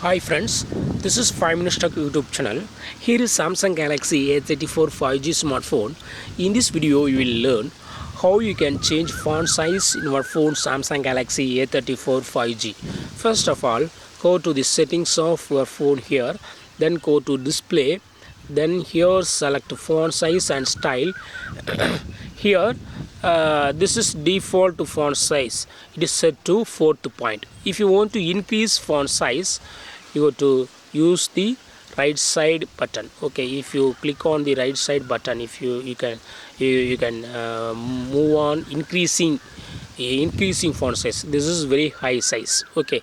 Hi friends, this is 5 Minutes Tech YouTube channel. Here is Samsung Galaxy A34 5G smartphone. In this video you will learn how you can change font size in your phone Samsung Galaxy A34 5G. First of all, go to the settings of your phone here, then go to display, then here select font size and style. Here this is default font size. It is set to 4th point. If you want to increase font size, you go to use the right side button. Okay, if you click on the right side button, if you can move on increasing font size. This is very high size. Okay.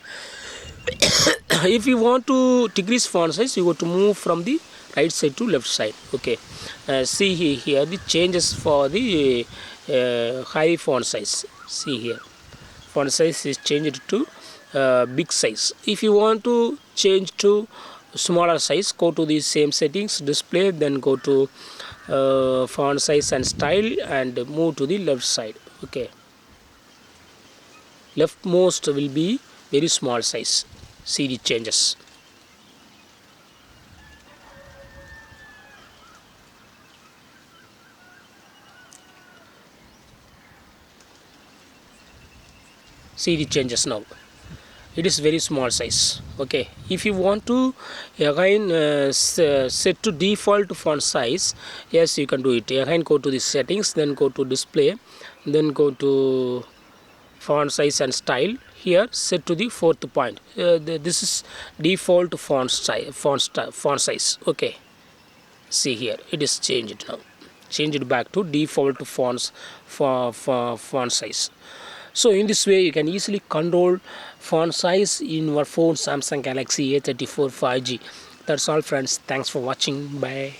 If you want to decrease font size, you go to move from the right side to left side. Okay, see here the changes for the high font size. See here, font size is changed to big size. If you want to change to smaller size, go to the same settings, display, then go to font size and style and move to the left side. Okay, leftmost will be very small size. See the changes. See the changes now. It is very small size. Okay, if you want to again set to default font size, yes, you can do it. Again go to the settings, then go to display, then go to font size and style. Here set to the 4th point. This is default font size. Okay, see here it is changed now. Changed back to default fonts for font size. So in this way you can easily control font size in your phone Samsung Galaxy A34 5G. That's all friends. Thanks for watching. Bye.